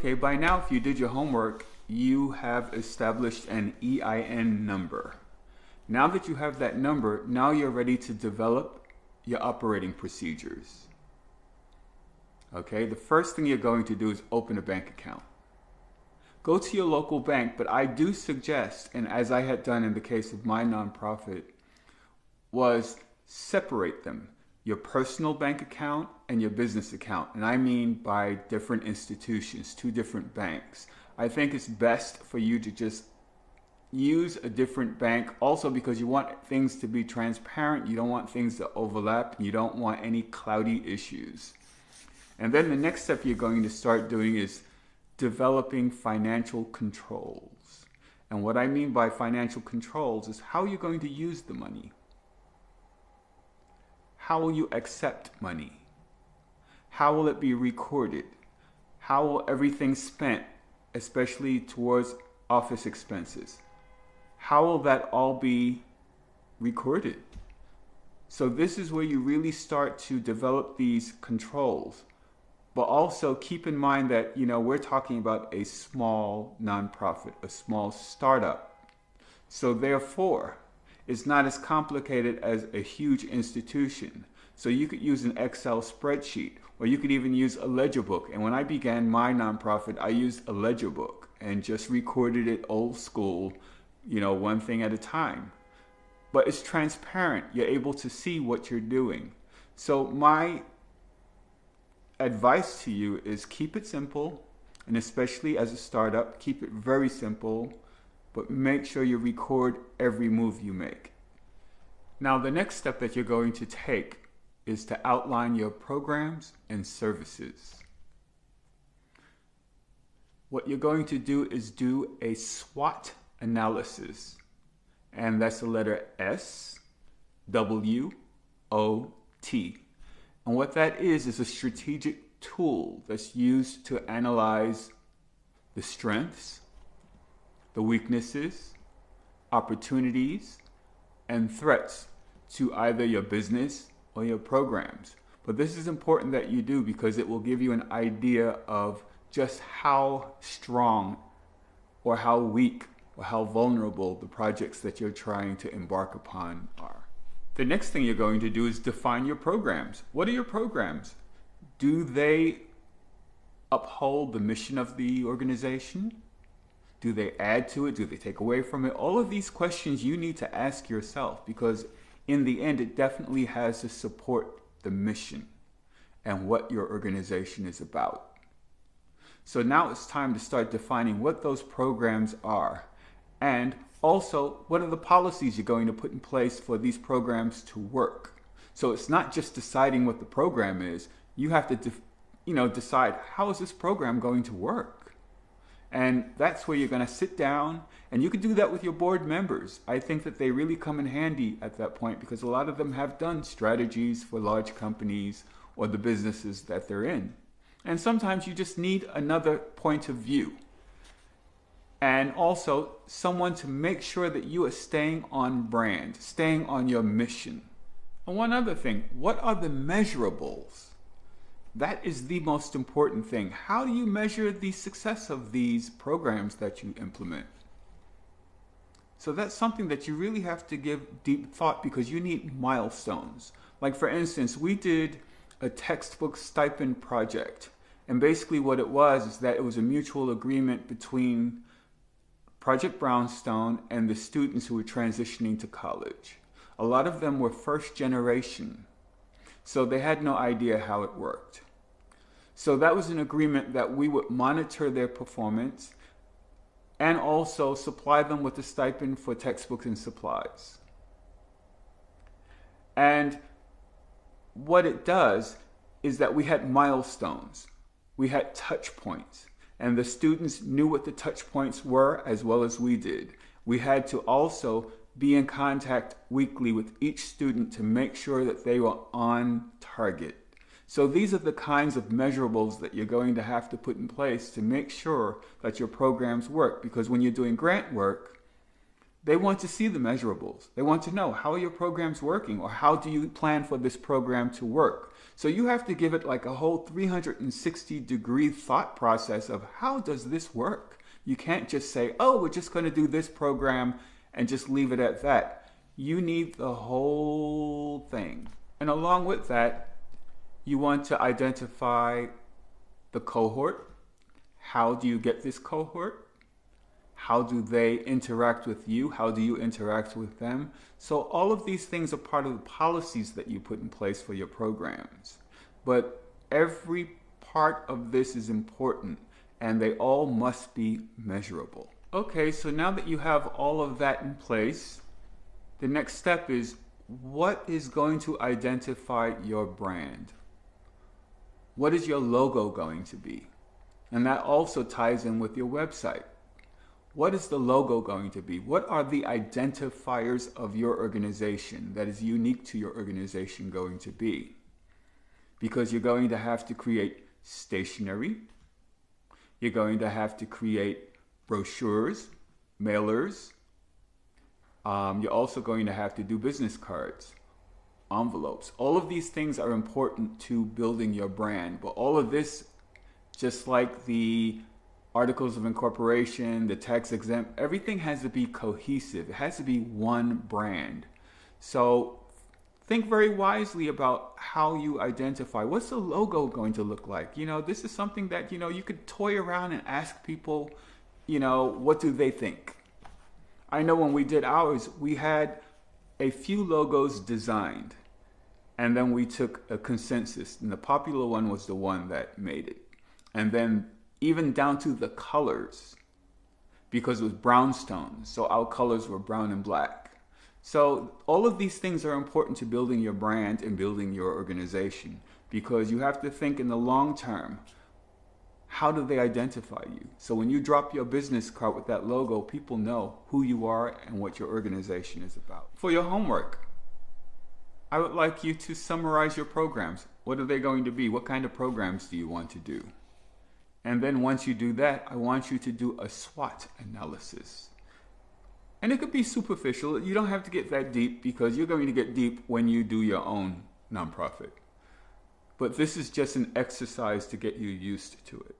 Okay, by now, if you did your homework, you have established an EIN number. Now that you have that number, now you're ready to develop your operating procedures. Okay, the first thing you're going to do is open a bank account. Go to your local bank, but I do suggest, and as I had done in the case of my nonprofit, was separate them. Your personal bank account and your business account. And I mean by different institutions, two different banks. I think it's best for you to just use a different bank also because you want things to be transparent. You don't want things to overlap. You don't want any cloudy issues. And then the next step you're going to start doing is developing financial controls. And what I mean by financial controls is how you're going to use the money. How will you accept money? How will it be recorded? How will everything spent, especially towards office expenses, how will that all be recorded? So this is where you really start to develop these controls. But also keep in mind that, we're talking about a small nonprofit, a small startup. So therefore, it's not as complicated as a huge institution. So you could use an Excel spreadsheet, or you could even use a ledger book. And when I began my nonprofit, I used a ledger book and just recorded it old school, one thing at a time. But it's transparent. You're able to see what you're doing. So my advice to you is keep it simple, and especially as a startup, keep it very simple, but make sure you record every move you make. Now, the next step that you're going to take is to outline your programs and services. What you're going to do is do a SWOT analysis, and that's the letter SWOT. And what that is a strategic tool that's used to analyze the strengths, the weaknesses, opportunities, and threats to either your business or your programs. But this is important that you do because it will give you an idea of just how strong or how weak or how vulnerable the projects that you're trying to embark upon are. The next thing you're going to do is define your programs. What are your programs? Do they uphold the mission of the organization? Do they add to it? Do they take away from it? All of these questions you need to ask yourself because in the end, it definitely has to support the mission and what your organization is about. So now it's time to start defining what those programs are and also what are the policies you're going to put in place for these programs to work. So it's not just deciding what the program is. You have to decide how is this program going to work? And that's where you're going to sit down, and you can do that with your board members. I think that they really come in handy at that point because a lot of them have done strategies for large companies or the businesses that they're in. And sometimes you just need another point of view. And also someone to make sure that you are staying on brand, staying on your mission. And one other thing, what are the measurables? That is the most important thing. How do you measure the success of these programs that you implement? So that's something that you really have to give deep thought because you need milestones. Like for instance, we did a textbook stipend project. And basically what it was is that it was a mutual agreement between Project Brownstone and the students who were transitioning to college. A lot of them were first generation. So they had no idea how it worked. So that was an agreement that we would monitor their performance and also supply them with a stipend for textbooks and supplies. And what it does is that we had milestones. We had touch points. And the students knew what the touch points were as well as we did. We had to also be in contact weekly with each student to make sure that they were on target. So these are the kinds of measurables that you're going to have to put in place to make sure that your programs work. Because when you're doing grant work, They want to see the measurables. They want to know, how are your programs working, or how do you plan for this program to work? So you have to give it like a whole 360-degree thought process of, how does this work? You can't just say, oh, we're just going to do this program and just leave it at that. You need the whole thing. And along with that, you want to identify the cohort. How do you get this cohort? How do they interact with you? How do you interact with them? So all of these things are part of the policies that you put in place for your programs. But every part of this is important, and they all must be measurable. Okay, so now that you have all of that in place, the next step is, what is going to identify your brand? What is your logo going to be? And that also ties in with your website. What is the logo going to be? What are the identifiers of your organization that is unique to your organization going to be? Because you're going to have to create stationery. You're going to have to create brochures, mailers. You're also going to have to do business cards, envelopes. All of these things are important to building your brand. But all of this, just like the articles of incorporation, the tax exempt, everything has to be cohesive. It has to be one brand. So think very wisely about how you identify. What's the logo going to look like? This is something that, you could toy around and ask people, what do they think? I know when we did ours, we had a few logos designed, and then we took a consensus, and the popular one was the one that made it. And then even down to the colors, because it was brownstone, so our colors were brown and black. So all of these things are important to building your brand and building your organization, because you have to think in the long term, how do they identify you? So when you drop your business card with that logo, people know who you are and what your organization is about. For your homework, I would like you to summarize your programs. What are they going to be? What kind of programs do you want to do? And then once you do that, I want you to do a SWOT analysis. And it could be superficial. You don't have to get that deep, because you're going to get deep when you do your own nonprofit. But this is just an exercise to get you used to it.